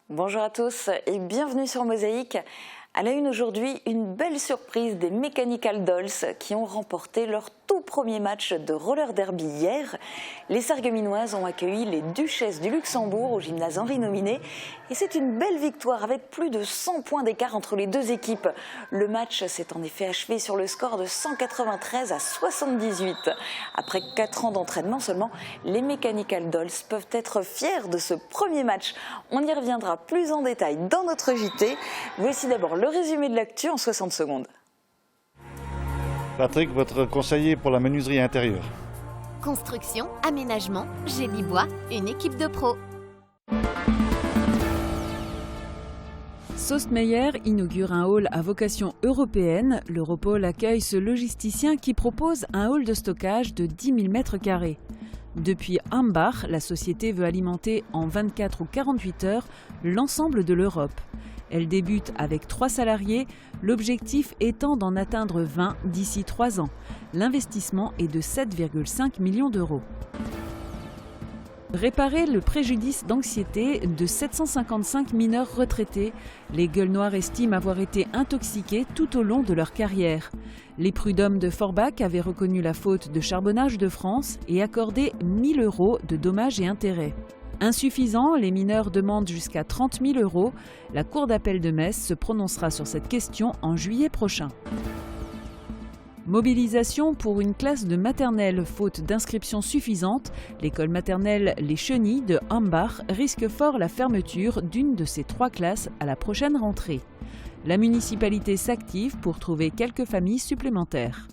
Bonjour à tous et bienvenue sur Mosaïque. À la une aujourd'hui, une belle surprise des Mechanical Dolls qui ont remporté leur tout premier match de roller derby hier. Les Sarregueminoises ont accueilli les Duchesses du Luxembourg au gymnase Henri Nominet et c'est une belle victoire avec plus de 100 points d'écart entre les deux équipes. Le match s'est en effet achevé sur le score de 193 à 78. Après 4 ans d'entraînement seulement, les Mechanical Dolls peuvent être fiers de ce premier match. On y reviendra plus en détail dans notre JT. Voici d'abord le résumé de l'actu en 60 secondes. Patrick, votre conseiller pour la menuiserie intérieure. Construction, aménagement, génie bois, une équipe de pros. Soestmeyer inaugure un hall à vocation européenne. L'Europol accueille ce logisticien qui propose un hall de stockage de 10 000 m². Depuis Hambach, la société veut alimenter en 24 ou 48 heures l'ensemble de l'Europe. Elle débute avec 3 salariés, l'objectif étant d'en atteindre 20 d'ici 3 ans. L'investissement est de 7,5 millions d'euros. Réparer le préjudice d'anxiété de 755 mineurs retraités. Les Gueules Noires estiment avoir été intoxiqués tout au long de leur carrière. Les prud'hommes de Forbach avaient reconnu la faute de Charbonnage de France et accordé 1 000 € de dommages et intérêts. Insuffisant, les mineurs demandent jusqu'à 30 000 €. La Cour d'appel de Metz se prononcera sur cette question en juillet prochain. Mobilisation pour une classe de maternelle faute d'inscription suffisante. L'école maternelle Les Chenilles de Hambach risque fort la fermeture d'une de ses 3 classes à la prochaine rentrée. La municipalité s'active pour trouver quelques familles supplémentaires.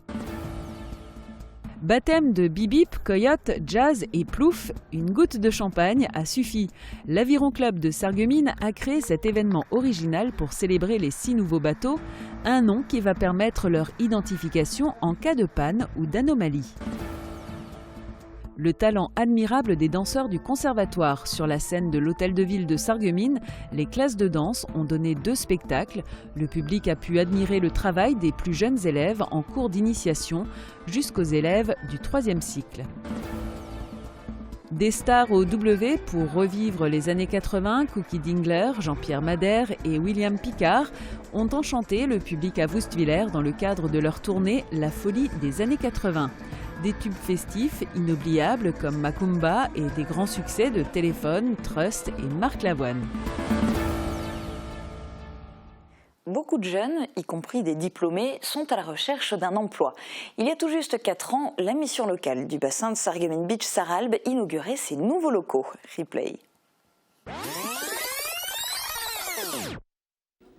Baptême de Bibip, Coyote, Jazz et Plouf, une goutte de champagne a suffi. L'Aviron Club de Sarreguemines a créé cet événement original pour célébrer les 6 nouveaux bateaux, un nom qui va permettre leur identification en cas de panne ou d'anomalie. Le talent admirable des danseurs du conservatoire. Sur la scène de l'hôtel de ville de Sarreguemines, les classes de danse ont donné 2 spectacles. Le public a pu admirer le travail des plus jeunes élèves en cours d'initiation jusqu'aux élèves du 3e cycle. Des stars au W pour revivre les années 80, Cookie Dingler, Jean-Pierre Madère et William Picard ont enchanté le public à Woustviller dans le cadre de leur tournée La folie des années 80. Des tubes festifs inoubliables comme Macumba et des grands succès de Téléphone, Trust et Marc Lavoine. Beaucoup de jeunes, y compris des diplômés, sont à la recherche d'un emploi. Il y a tout juste 4 ans, la mission locale du bassin de Sarreguemines Beach Sarralbe inaugurait ses nouveaux locaux. Replay.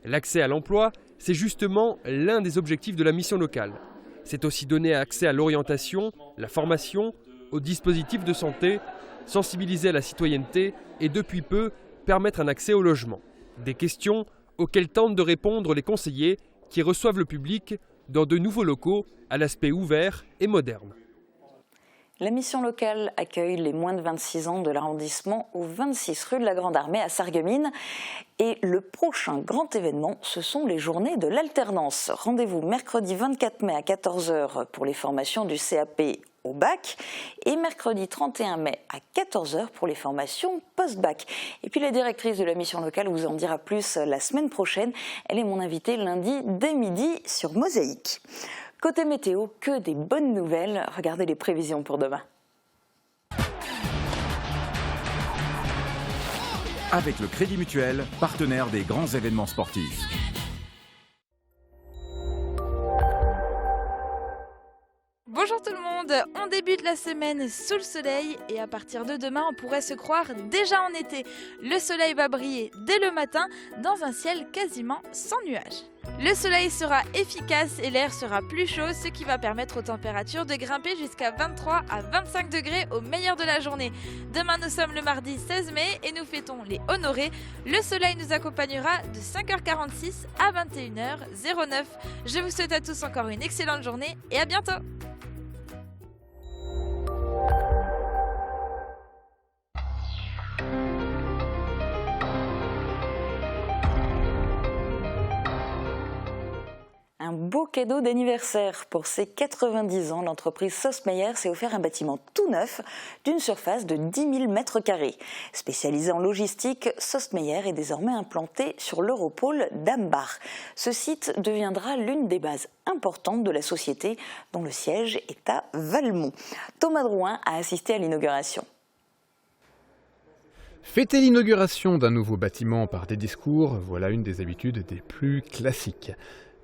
L'accès à l'emploi, c'est justement l'un des objectifs de la mission locale. C'est aussi donner accès à l'orientation, la formation, aux dispositifs de santé, sensibiliser à la citoyenneté et depuis peu permettre un accès au logement. Des questions auxquelles tentent de répondre les conseillers qui reçoivent le public dans de nouveaux locaux à l'aspect ouvert et moderne. La mission locale accueille les moins de 26 ans de l'arrondissement au 26 rue de la Grande Armée à Sarreguemines. Et le prochain grand événement, ce sont les journées de l'alternance. Rendez-vous mercredi 24 mai à 14 h pour les formations du CAP au bac et mercredi 31 mai à 14 h pour les formations post-bac. Et puis la directrice de la mission locale vous en dira plus la semaine prochaine. Elle est mon invitée lundi dès midi sur Mosaïque. Côté météo, que des bonnes nouvelles. Regardez les prévisions pour demain. Avec le Crédit Mutuel, partenaire des grands événements sportifs. Bonjour tout le monde, on débute la semaine sous le soleil et à partir de demain on pourrait se croire déjà en été. Le soleil va briller dès le matin dans un ciel quasiment sans nuages. Le soleil sera efficace et l'air sera plus chaud, ce qui va permettre aux températures de grimper jusqu'à 23 à 25 degrés au meilleur de la journée. Demain nous sommes le mardi 16 mai et nous fêtons les honorés. Le soleil nous accompagnera de 5h46 à 21h09. Je vous souhaite à tous encore une excellente journée et à bientôt. Un beau cadeau d'anniversaire. Pour ses 90 ans, l'entreprise Sostmeyer s'est offert un bâtiment tout neuf d'une surface de 10 000 m². Spécialisé en logistique, Sostmeyer est désormais implanté sur l'Europôle d'Ambach. Ce site deviendra l'une des bases importantes de la société, dont le siège est à Valmont. Thomas Drouin a assisté à l'inauguration. Fêter l'inauguration d'un nouveau bâtiment par des discours, voilà une des habitudes des plus classiques.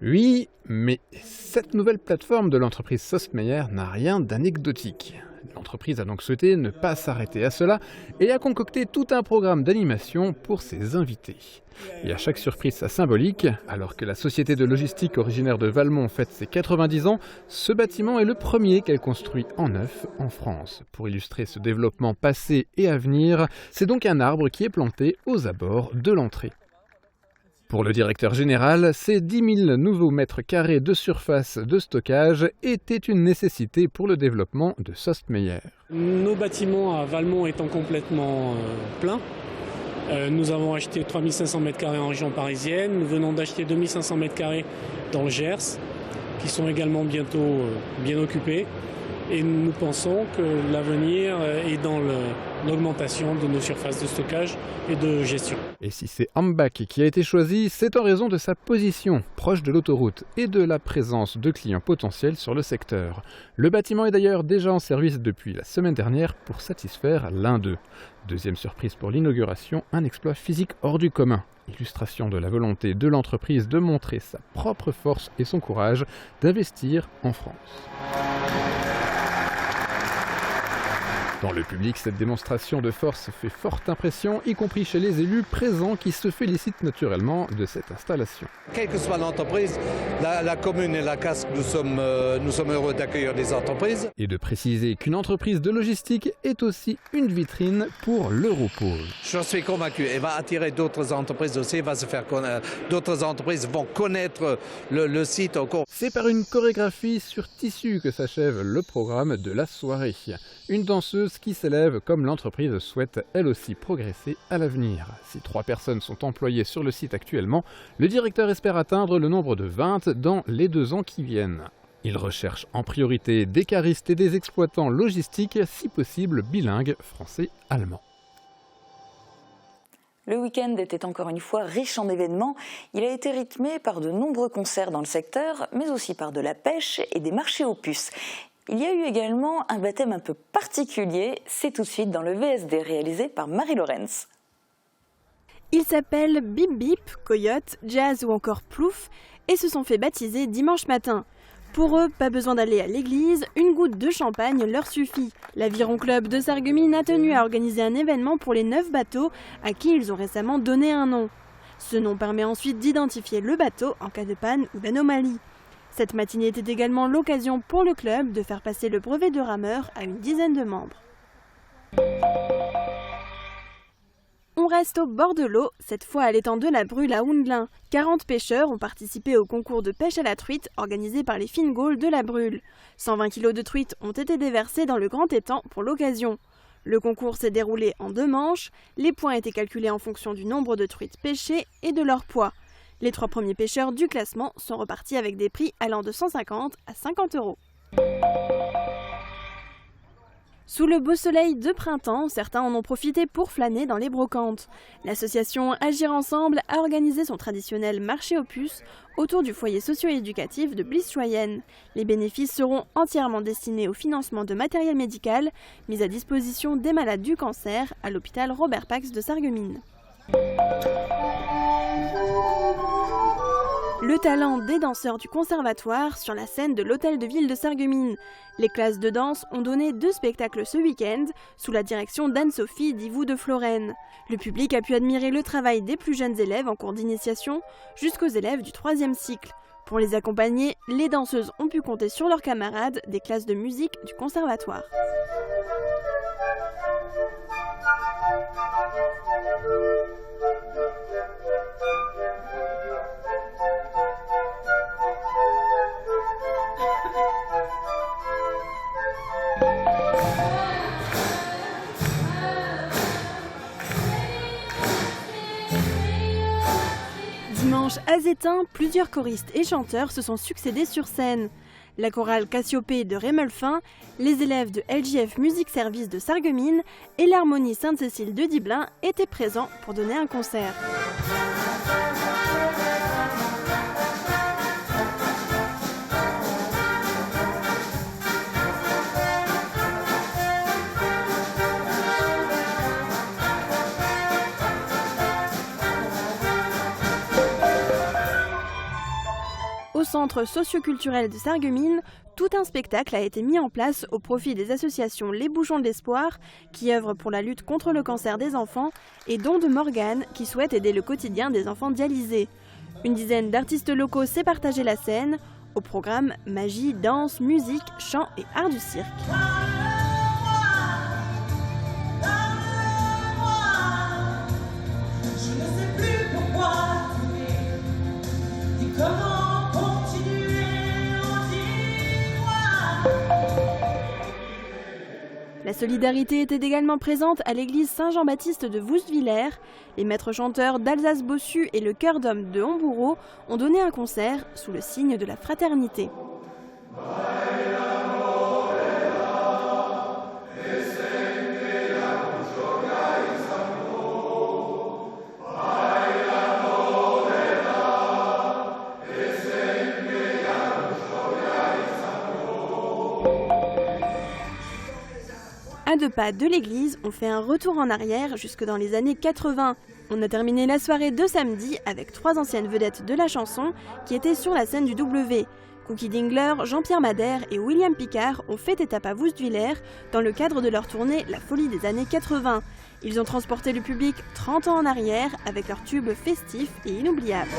Oui, mais cette nouvelle plateforme de l'entreprise Sostmeyer n'a rien d'anecdotique. L'entreprise a donc souhaité ne pas s'arrêter à cela et a concocté tout un programme d'animation pour ses invités. Et à chaque surprise sa symbolique, alors que la société de logistique originaire de Valmont fête ses 90 ans, ce bâtiment est le premier qu'elle construit en neuf en France. Pour illustrer ce développement passé et à venir, c'est donc un arbre qui est planté aux abords de l'entrée. Pour le directeur général, ces 10 000 nouveaux mètres carrés de surface de stockage étaient une nécessité pour le développement de Sostmeyer. Nos bâtiments à Valmont étant complètement pleins, nous avons acheté 3500 m² en région parisienne, nous venons d'acheter 2500 m² dans le Gers, qui sont également bientôt bien occupés. Et nous pensons que l'avenir est dans l'augmentation de nos surfaces de stockage et de gestion. Et si c'est Ambach qui a été choisi, c'est en raison de sa position proche de l'autoroute et de la présence de clients potentiels sur le secteur. Le bâtiment est d'ailleurs déjà en service depuis la semaine dernière pour satisfaire l'un d'eux. Deuxième surprise pour l'inauguration, un exploit physique hors du commun. Illustration de la volonté de l'entreprise de montrer sa propre force et son courage d'investir en France. Dans le public, cette démonstration de force fait forte impression, y compris chez les élus présents qui se félicitent naturellement de cette installation. Quelle que soit l'entreprise, la commune et la CASC, nous sommes heureux d'accueillir des entreprises. Et de préciser qu'une entreprise de logistique est aussi une vitrine pour l'Europôle. Je suis convaincu, elle va attirer d'autres entreprises aussi, va se faire connaître. D'autres entreprises vont connaître le site au cours. C'est par une chorégraphie sur tissu que s'achève le programme de la soirée. Une danseuse qui s'élève comme l'entreprise souhaite elle aussi progresser à l'avenir. Si 3 personnes sont employées sur le site actuellement, le directeur espère atteindre le nombre de 20 dans les 2 ans qui viennent. Il recherche en priorité des caristes et des exploitants logistiques, si possible bilingues français-allemand. Le week-end était encore une fois riche en événements. Il a été rythmé par de nombreux concerts dans le secteur, mais aussi par de la pêche et des marchés aux puces. Il y a eu également un baptême un peu particulier, c'est tout de suite dans le VSD réalisé par Marie-Laurence. Ils s'appellent Bip Bip, Coyote, Jazz ou encore Plouf et se sont fait baptiser dimanche matin. Pour eux, pas besoin d'aller à l'église, une goutte de champagne leur suffit. L'Aviron Club de Sarreguemines a tenu à organiser un événement pour les 9 bateaux à qui ils ont récemment donné un nom. Ce nom permet ensuite d'identifier le bateau en cas de panne ou d'anomalie. Cette matinée était également l'occasion pour le club de faire passer le brevet de rameur à une dizaine de membres. On reste au bord de l'eau, cette fois à l'étang de la Brûle à Houndelin. 40 pêcheurs ont participé au concours de pêche à la truite organisé par les Fines Gaules de la Brûle. 120 kg de truite ont été déversés dans le grand étang pour l'occasion. Le concours s'est déroulé en 2 manches, les points étaient calculés en fonction du nombre de truites pêchées et de leur poids. Les 3 premiers pêcheurs du classement sont repartis avec des prix allant de 150 à 50 €. Sous le beau soleil de printemps, certains en ont profité pour flâner dans les brocantes. L'association Agir Ensemble a organisé son traditionnel marché aux puces autour du foyer socio-éducatif de Blies-Choyenne. Les bénéfices seront entièrement destinés au financement de matériel médical mis à disposition des malades du cancer à l'hôpital Robert Pax de Sarreguemines. Le talent des danseurs du conservatoire sur la scène de l'hôtel de ville de Sarreguemines. Les classes de danse ont donné 2 spectacles ce week-end sous la direction d'Anne-Sophie Divou de Florenne. Le public a pu admirer le travail des plus jeunes élèves en cours d'initiation jusqu'aux élèves du 3e cycle. Pour les accompagner, les danseuses ont pu compter sur leurs camarades des classes de musique du conservatoire. dimanche à Zétain, plusieurs choristes et chanteurs se sont succédés sur scène. La chorale Cassiopée de Rémelfin, les élèves de LJF Musique Service de Sarreguemines et l'harmonie Sainte-Cécile de Dibelin étaient présents pour donner un concert. Au centre socioculturel de Sarreguemines, tout un spectacle a été mis en place au profit des associations Les Bouchons de l'Espoir, qui œuvrent pour la lutte contre le cancer des enfants, et Don de Morgane, qui souhaite aider le quotidien des enfants dialysés. Une dizaine d'artistes locaux s'est partagé la scène. Au programme, magie, danse, musique, chant et art du cirque. La solidarité était également présente à l'église Saint-Jean-Baptiste de Voustvillers. Les maîtres chanteurs d'Alsace-Bossu et le chœur d'hommes de Hambourg ont donné un concert sous le signe de la fraternité. À 2 pas de l'église, on fait un retour en arrière jusque dans les années 80. On a terminé la soirée de samedi avec 3 anciennes vedettes de la chanson qui étaient sur la scène du W. Cookie Dingler, Jean-Pierre Madère et William Picard ont fait étape à Voustvillers dans le cadre de leur tournée La Folie des années 80. Ils ont transporté le public 30 ans en arrière avec leurs tubes festifs et inoubliables.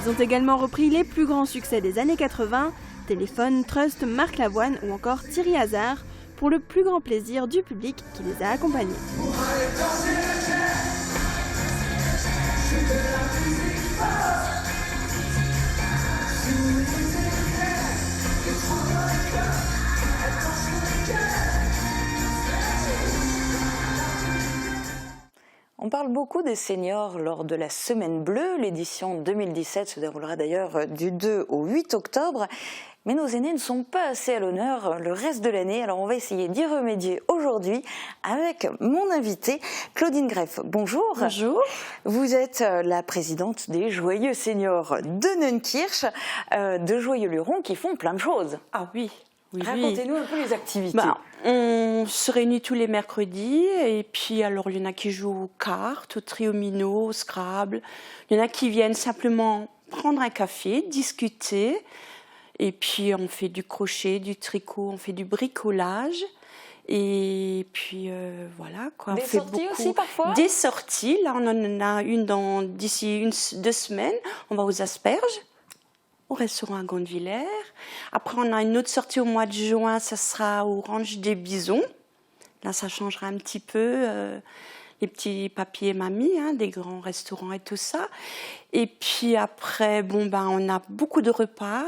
Ils ont également repris les plus grands succès des années 80, Téléphone, Trust, Marc Lavoine ou encore Thierry Hazard, pour le plus grand plaisir du public qui les a accompagnés. On parle beaucoup des seniors lors de la Semaine Bleue. L'édition 2017 se déroulera d'ailleurs du 2 au 8 octobre. Mais nos aînés ne sont pas assez à l'honneur le reste de l'année. Alors on va essayer d'y remédier aujourd'hui avec mon invitée, Claudine Greff. Bonjour. Bonjour. Vous êtes la présidente des Joyeux Seniors de Neunkirch, de Joyeux-Luron, qui font plein de choses. Ah oui. Oui, racontez-nous un peu les activités. On se réunit tous les mercredis et puis alors il y en a qui jouent aux cartes, au triomino, au Scrabble. Il y en a qui viennent simplement prendre un café, discuter et puis on fait du crochet, du tricot, on fait du bricolage. Et puis voilà quoi. Des sorties aussi parfois. Des sorties, là on en a une d'ici 2 semaines, on va aux Asperges. Au restaurant à Gondevillers. Après, on a une autre sortie au mois de juin, ça sera au Ranch des Bisons. Là, ça changera un petit peu les petits papiers et mamies, des grands restaurants et tout ça. Et puis après, on a beaucoup de repas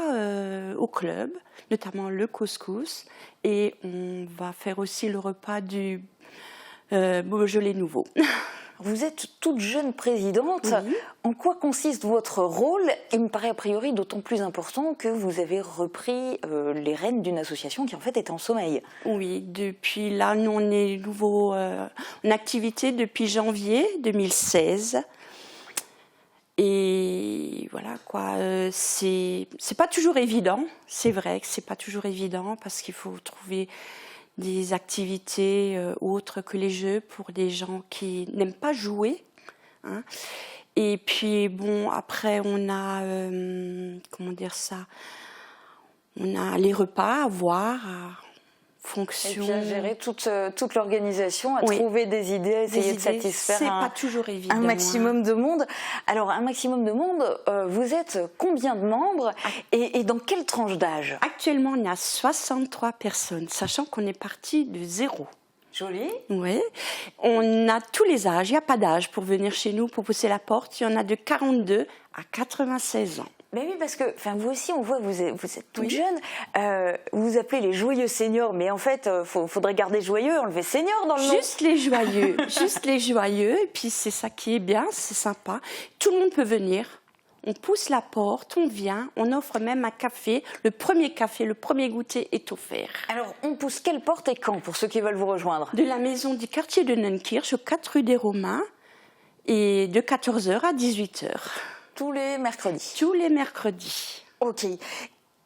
au club, notamment le couscous. Et on va faire aussi le repas du Beaujolais nouveau. Vous êtes toute jeune présidente. Oui. En quoi consiste votre rôle? Il me paraît a priori d'autant plus important que vous avez repris les rênes d'une association qui en fait est en sommeil. Oui, depuis là, nous on est nouveau en activité depuis janvier 2016. Et voilà quoi, c'est pas toujours évident. C'est vrai que c'est pas toujours évident parce qu'il faut trouver des activités autres que les jeux pour des gens qui n'aiment pas jouer. Et puis après on a, on a les repas à voir, fonction. Et puis à gérer toute l'organisation, à trouver des idées, à essayer de satisfaire pas toujours évident, un maximum de monde. Alors un maximum de monde, vous êtes combien de membres et dans quelle tranche d'âge? Actuellement on est à 63 personnes, sachant qu'on est parti de 0. Joli. Oui. On a tous les âges, il n'y a pas d'âge pour venir chez nous, pour pousser la porte. Il y en a de 42 à 96 ans. Mais oui, parce que vous aussi, on voit, vous êtes toute jeune, vous vous appelez les joyeux seniors, mais en fait, faudrait garder joyeux, enlever senior dans le nom. Juste les joyeux, juste les joyeux, et puis c'est ça qui est bien, c'est sympa. Tout le monde peut venir. On pousse la porte, on vient, on offre même un café. Le premier goûter est offert. Alors, on pousse quelle porte et quand, pour ceux qui veulent vous rejoindre? De la maison du quartier de Neunkirch, au 4 rue des Romains, et de 14h à 18h. Tous les mercredis? Tous les mercredis. Ok.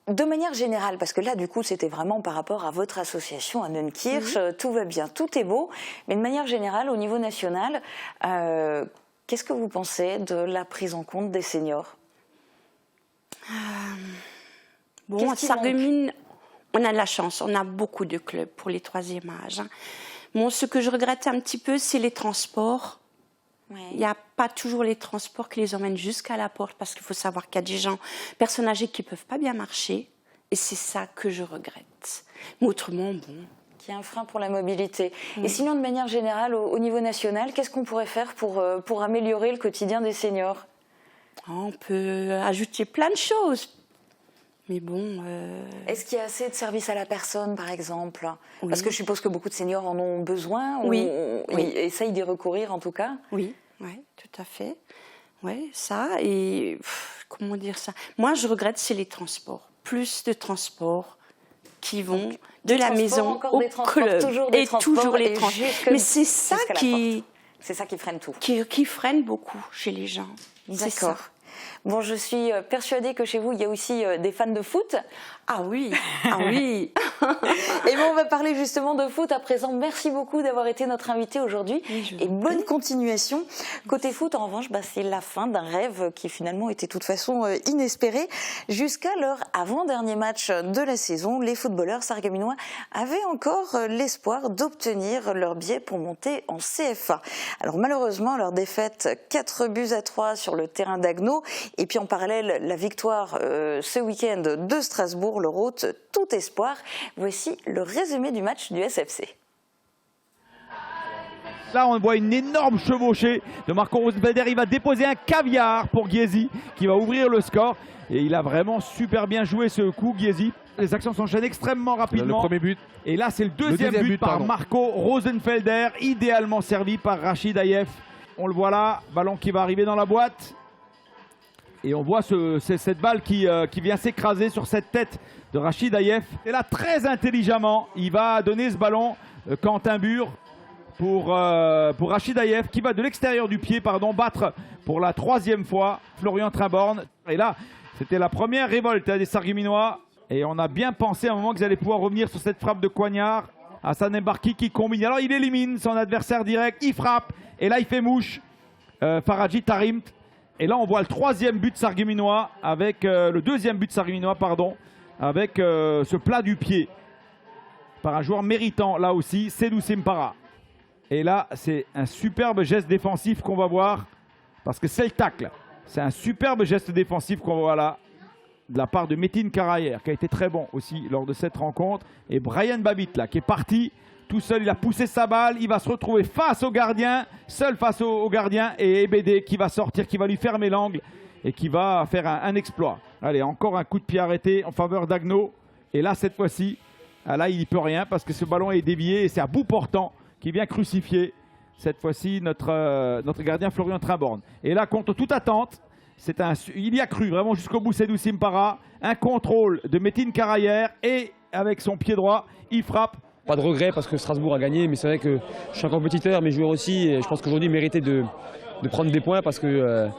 De manière générale, parce que là, du coup, c'était vraiment par rapport à votre association à Neunkirch, tout va bien, tout est beau, mais de manière générale, au niveau national, qu'est-ce que vous pensez de la prise en compte des seniors? Bon, à Sarreguemines, on a de la chance, on a beaucoup de clubs pour les troisième âges. Bon, ce que je regrette un petit peu, c'est les transports. Il n'y a pas toujours les transports qui les emmènent jusqu'à la porte, parce qu'il faut savoir qu'il y a des gens, personnes âgées, qui ne peuvent pas bien marcher. Et c'est ça que je regrette. Mais autrement, bon... Il y a un frein pour la mobilité. Et sinon, de manière générale, au niveau national, qu'est-ce qu'on pourrait faire pour améliorer le quotidien des seniors? On peut ajouter plein de choses. Mais bon... Est-ce qu'il y a assez de services à la personne, par exemple? Parce que je suppose que beaucoup de seniors en ont besoin. Oui. Essayent d'y recourir, en tout cas. Oui, tout à fait. Oui, ça. Et comment dire ça? Moi, je regrette, c'est les transports. Plus de transports qui vont de la maison au club. Toujours des transports. Mais c'est ça qui freine tout. Qui freine beaucoup chez les gens. D'accord. Bon, je suis persuadée que chez vous, il y a aussi des fans de foot. Ah oui, ah oui. Et bon, on va parler justement de foot à présent. Merci beaucoup d'avoir été notre invité aujourd'hui et bonne continuation. Côté foot, en revanche, c'est la fin d'un rêve qui finalement était de toute façon inespéré. Jusqu'à leur avant-dernier match de la saison, les footballeurs sarregueminois avaient encore l'espoir d'obtenir leur billet pour monter en CFA. Alors malheureusement, leur défaite 4-3 sur le terrain d'Agno et puis en parallèle, la victoire ce week-end de Strasbourg leur ôte tout espoir. Voici le résumé du match du SFC. Là, on voit une énorme chevauchée de Marco Rosenfelder. Il va déposer un caviar pour Gyesi qui va ouvrir le score. Et il a vraiment super bien joué ce coup, Gyesi. Les actions s'enchaînent extrêmement rapidement. Le premier but. Et là, c'est le deuxième but par Marco Rosenfelder, idéalement servi par Rachid Aïef. On le voit là, ballon qui va arriver dans la boîte. Et on voit cette balle qui vient s'écraser sur cette tête de Rachid Aïef. Et là, très intelligemment, il va donner ce ballon, Quentin Bure, pour Rachid Aïef, qui va de l'extérieur du pied, battre pour la 3e fois Florian Trimborn. Et là, c'était la première révolte des Sarregueminois. Et on a bien pensé à un moment qu'ils allaient pouvoir revenir sur cette frappe de Coignard. Hassan Mbarki qui combine. Alors il élimine son adversaire direct, il frappe. Et là, il fait mouche. Faradji Tarimt. Et là, on voit le 3e but sarregueminois avec le 2e but sarregueminois, avec ce plat du pied par un joueur méritant, là aussi, Seydou Simpara. Et là, c'est un superbe geste défensif qu'on va voir, parce que c'est le tacle. C'est un superbe geste défensif qu'on voit là, de la part de Metin Karayer, qui a été très bon aussi lors de cette rencontre. Et Brian Babit, là, qui est parti tout seul, il a poussé sa balle, il va se retrouver face au gardien, seul face au gardien, et Ebede qui va sortir, qui va lui fermer l'angle et qui va faire un exploit. Allez, encore un coup de pied arrêté en faveur d'Agno. Et là, cette fois-ci, là, il n'y peut rien parce que ce ballon est dévié et c'est à bout portant qui vient crucifier cette fois-ci notre gardien Florian Trimborn. Et là, contre toute attente, il y a cru vraiment jusqu'au bout Seydou Simpara. Un contrôle de Metin Karayer et avec son pied droit, il frappe. Pas de regret parce que Strasbourg a gagné, mais c'est vrai que je suis un compétiteur, mes joueurs aussi, et je pense qu'aujourd'hui ils méritaient de prendre des points parce que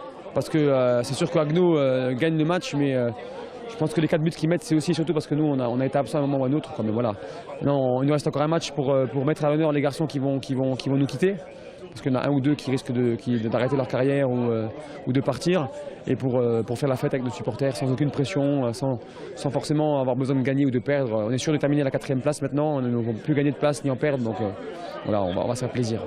c'est sûr qu'Agno gagne le match, mais je pense que les 4 buts qu'ils mettent, c'est aussi surtout parce que nous on a été absents à un moment ou à un autre. Mais voilà. Non, il nous reste encore un match pour mettre à l'honneur les garçons qui vont nous quitter. Parce qu'il y en a un ou deux qui risquent d'arrêter leur carrière ou de partir. Et pour faire la fête avec nos supporters sans aucune pression, sans forcément avoir besoin de gagner ou de perdre. On est sûr de terminer à la 4e place maintenant, on ne va plus gagner de place ni en perdre. Donc voilà, on va se faire plaisir.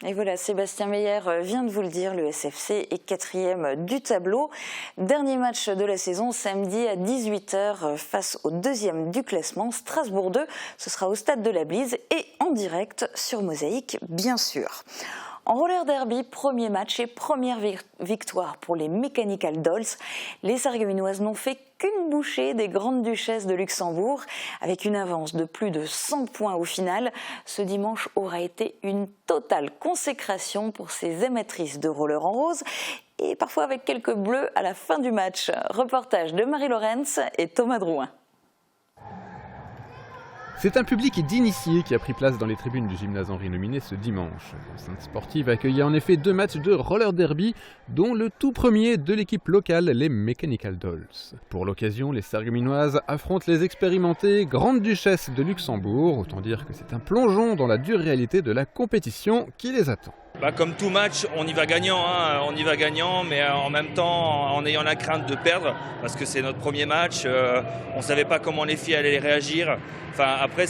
Et voilà, Sébastien Meyer vient de vous le dire, le SFC est 4e du tableau. Dernier match de la saison, samedi à 18 h face au 2e du classement, Strasbourg 2. Ce sera au stade de la Blise et en direct sur Mosaïque, bien sûr. En roller derby, premier match et première victoire pour les Mechanical Dolls. Les Sarregueminoises n'ont fait qu'une bouchée des Grandes Duchesses de Luxembourg, avec une avance de plus de 100 points au final. Ce dimanche aura été une totale consécration pour ces émettrices de roller en rose, et parfois avec quelques bleus à la fin du match. Reportage de Marie Lorenz et Thomas Drouin. C'est un public d'initiés qui a pris place dans les tribunes du gymnase Henri Nominet ce dimanche. L'enceinte sportive accueillait en effet 2 matchs de roller derby, dont le tout premier de l'équipe locale, les Mechanical Dolls. Pour l'occasion, les Sarregueminoises affrontent les expérimentées Grandes Duchesses de Luxembourg. Autant dire que c'est un plongeon dans la dure réalité de la compétition qui les attend. Comme tout match, on y va gagnant, mais en même temps en ayant la crainte de perdre, parce que c'est notre premier match, on ne savait pas comment les filles allaient réagir. Enfin, après,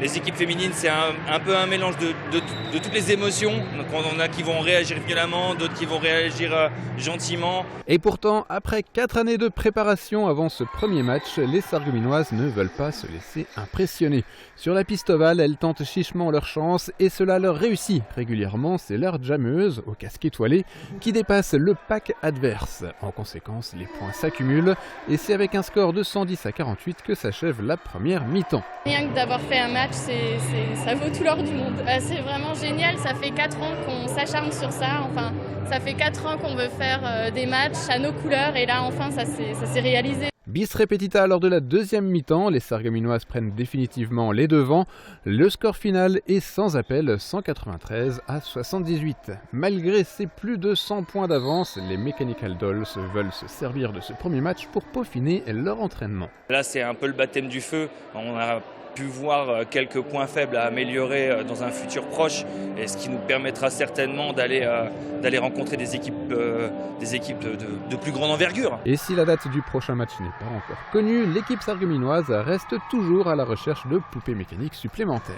les équipes féminines, c'est un peu un mélange de toutes les émotions. Donc on a qui vont réagir violemment, d'autres qui vont réagir gentiment. Et pourtant, après 4 années de préparation avant ce premier match, les Sarregueminoises ne veulent pas se laisser impressionner. Sur la piste ovale, elles tentent chichement leur chance et cela leur réussit. Régulièrement, c'est leur jammeuse, au casque étoilé, qui dépasse le pack adverse. En conséquence, les points s'accumulent et c'est avec un score de 110 à 48 que s'achève la première mi-temps. Rien que d'avoir fait un match, ça vaut tout l'or du monde. C'est vraiment génial, ça fait 4 ans qu'on s'acharne sur ça. Enfin, ça fait 4 ans qu'on veut faire des matchs à nos couleurs et là enfin ça s'est réalisé. Bis repetita lors de la deuxième mi-temps, les Sarregueminoises prennent définitivement les devants. Le score final est sans appel, 193 à 78. Malgré ces plus de 100 points d'avance, les Mechanical Dolls veulent se servir de ce premier match pour peaufiner leur entraînement. Là, c'est un peu le baptême du feu. On a pu voir quelques points faibles à améliorer dans un futur proche, et ce qui nous permettra certainement d'aller rencontrer des équipes de plus grande envergure. Et si la date du prochain match n'est pas encore connue, l'équipe sarregueminoise reste toujours à la recherche de poupées mécaniques supplémentaires.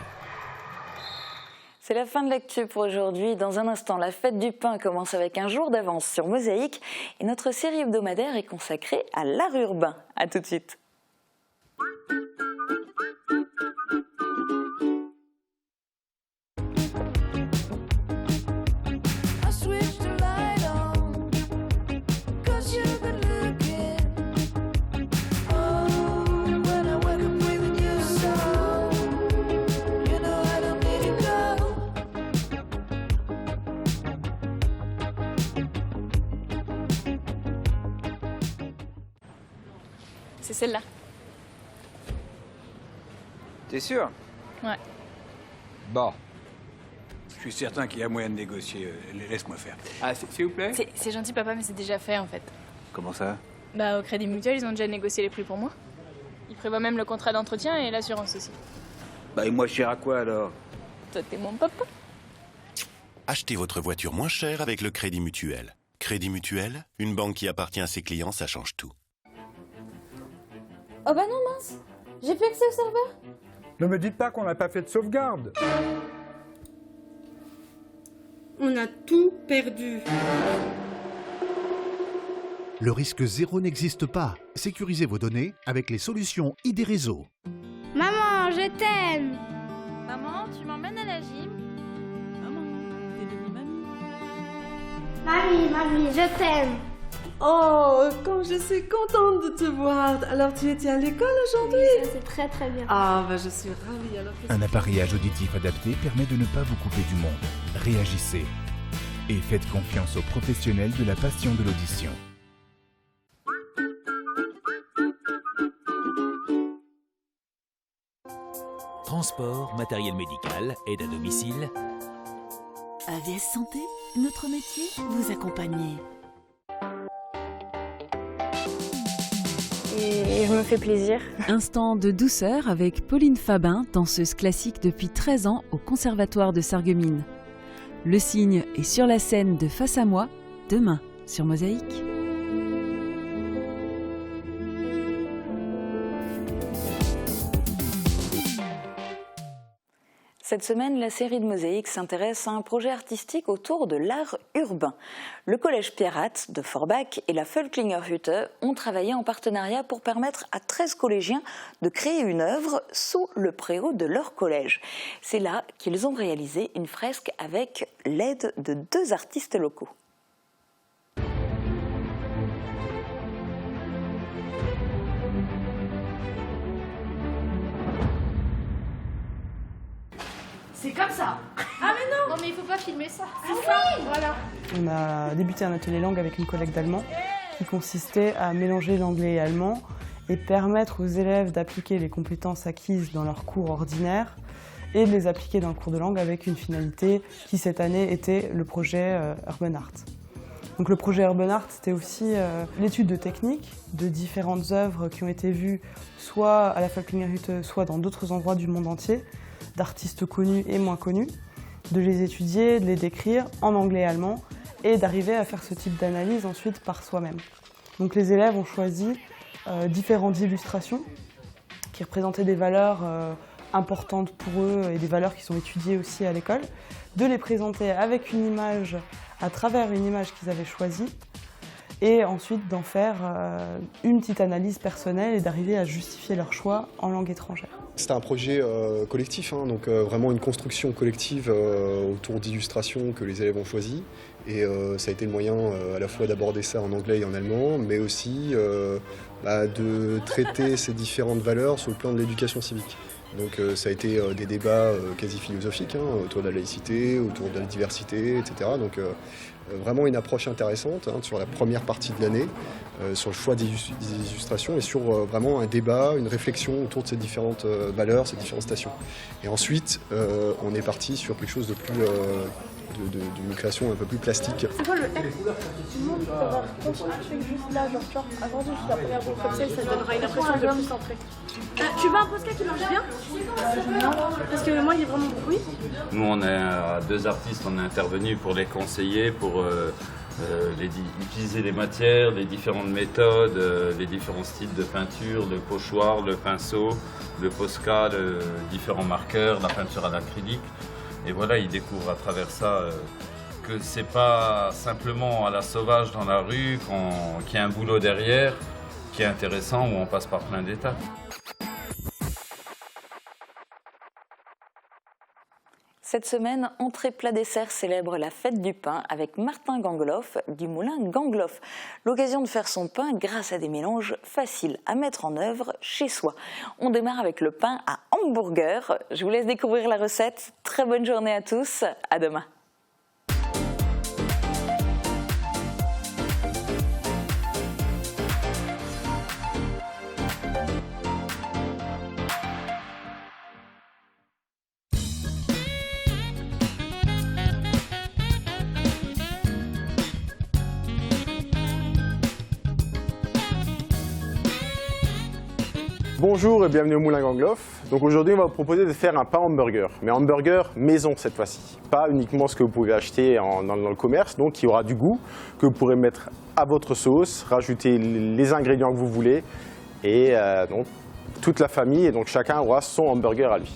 C'est la fin de l'actu pour aujourd'hui. Dans un instant, la fête du pain commence avec un jour d'avance sur Mosaïque et notre série hebdomadaire est consacrée à l'art urbain. A tout de suite. C'est celle-là. T'es sûr? Ouais. Bon. Je suis certain qu'il y a moyen de négocier. Laisse-moi faire. Ah, s'il vous plaît? C'est gentil, papa, mais c'est déjà fait, en fait. Comment ça? Au Crédit Mutuel, ils ont déjà négocié les prix pour moi. Ils prévoient même le contrat d'entretien et l'assurance aussi. Et moi, je cher à quoi, alors? Toi, t'es mon papa. Achetez votre voiture moins chère avec le Crédit Mutuel. Crédit Mutuel, une banque qui appartient à ses clients, ça change tout. Oh bah non, mince, j'ai plus accès au serveur. Ne me dites pas qu'on n'a pas fait de sauvegarde. On a tout perdu. Le risque zéro n'existe pas. Sécurisez vos données avec les solutions ID Réseau. Maman, je t'aime. Maman, tu m'emmènes à la gym? Maman, t'es devenue Mamie, mamie. mamie, je t'aime. Oh, comme je suis contente de te voir. Alors, tu étais à l'école aujourd'hui? Oui, ça c'est très très bien. Ah, je suis ravie. Alors, un appareillage auditif adapté permet de ne pas vous couper du monde. Réagissez et faites confiance aux professionnels de la passion de l'audition. Transport, matériel médical, aide à domicile. AVS Santé, notre métier, vous accompagner. Et je me fais plaisir. Instant de douceur avec Pauline Fabin, danseuse classique depuis 13 ans au Conservatoire de Sarreguemines. Le cygne est sur la scène de Face à moi, demain sur Mosaïque. Cette semaine, la série de Mosaïques s'intéresse à un projet artistique autour de l'art urbain. Le collège Pierrat de Forbach et la Völklingerhütte ont travaillé en partenariat pour permettre à 13 collégiens de créer une œuvre sous le préau de leur collège. C'est là qu'ils ont réalisé une fresque avec l'aide de 2 artistes locaux. C'est comme ça. Ah mais non. Non mais il faut pas filmer ça. C'est ça. Voilà. On a débuté un atelier langue avec une collègue d'allemand qui consistait à mélanger l'anglais et l'allemand et permettre aux élèves d'appliquer les compétences acquises dans leur cours ordinaire et de les appliquer dans le cours de langue avec une finalité qui cette année était le projet Urban Art. Donc le projet Urban Art, c'était aussi l'étude de techniques de différentes œuvres qui ont été vues soit à la Völklingerhütte, soit dans d'autres endroits du monde entier, d'artistes connus et moins connus, de les étudier, de les décrire en anglais et allemand et d'arriver à faire ce type d'analyse ensuite par soi-même. Donc les élèves ont choisi différentes illustrations qui représentaient des valeurs importantes pour eux et des valeurs qui sont étudiées aussi à l'école, de les présenter avec une image, à travers une image qu'ils avaient choisie, et ensuite d'en faire une petite analyse personnelle et d'arriver à justifier leur choix en langue étrangère. C'était un projet collectif, hein, donc vraiment une construction collective autour d'illustrations que les élèves ont choisies. Et ça a été le moyen à la fois d'aborder ça en anglais et en allemand, mais aussi de traiter ces différentes valeurs sur le plan de l'éducation civique. Donc ça a été des débats quasi philosophiques autour de la laïcité, autour de la diversité, etc. Donc vraiment une approche intéressante sur la première partie de l'année, sur le choix des illustrations et sur vraiment un débat, une réflexion autour de ces différentes valeurs, ces différentes stations. Et ensuite, on est parti sur quelque chose de plus... d'une création un peu plus plastique. C'est quoi le R? Tu montes quand tu fais juste là, genre tu vois, avant juste la première boule comme ça donnera une impression de plus centré. Tu veux un podcast qui marche bien? Non, parce que moi il est vraiment bruit. Nous on est 2 artistes, on est intervenus pour les conseiller, pour utiliser les matières, les différentes méthodes, les différents styles de peinture, le pochoir, le pinceau, le Posca, les différents marqueurs, la peinture à l'acrylique. Et voilà, ils découvrent à travers ça que c'est pas simplement à la sauvage dans la rue, qu'il y a un boulot derrière qui est intéressant, où on passe par plein d'étapes. Cette semaine, entrée plat dessert célèbre la fête du pain avec Martin Gangloff du moulin Gangloff. L'occasion de faire son pain grâce à des mélanges faciles à mettre en œuvre chez soi. On démarre avec le pain à hamburger. Je vous laisse découvrir la recette. Très bonne journée à tous. À demain. Bonjour et bienvenue au Moulin Gangloff. Donc aujourd'hui on va vous proposer de faire un pain hamburger, mais hamburger maison cette fois-ci. Pas uniquement ce que vous pouvez acheter dans le commerce, donc il y aura du goût que vous pourrez mettre à votre sauce, rajouter les ingrédients que vous voulez et donc toute la famille et donc chacun aura son hamburger à lui.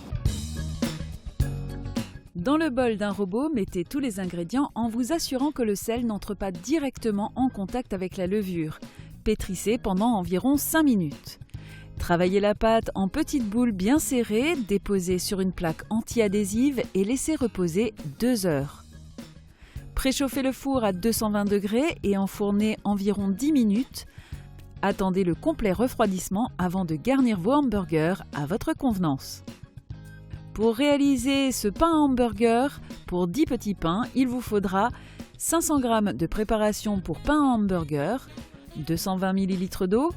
Dans le bol d'un robot, mettez tous les ingrédients en vous assurant que le sel n'entre pas directement en contact avec la levure. Pétrissez pendant environ 5 minutes. Travaillez la pâte en petites boules bien serrées, déposez sur une plaque anti-adhésive et laissez reposer 2 heures. Préchauffez le four à 220 degrés et enfournez environ 10 minutes. Attendez le complet refroidissement avant de garnir vos hamburgers à votre convenance. Pour réaliser ce pain à hamburger, pour 10 petits pains, il vous faudra 500 g de préparation pour pain à hamburger, 220 ml d'eau,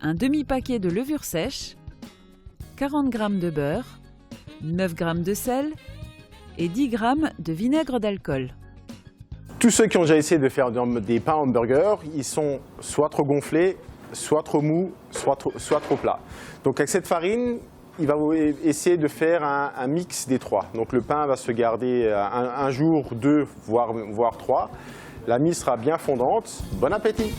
un demi-paquet de levure sèche, 40 g de beurre, 9 g de sel et 10 g de vinaigre d'alcool. Tous ceux qui ont déjà essayé de faire des pains hamburgers, ils sont soit trop gonflés, soit trop mous, soit trop plats. Donc avec cette farine, il va essayer de faire un mix des 3. Donc le pain va se garder un jour, 2, voire 3. La mie sera bien fondante. Bon appétit!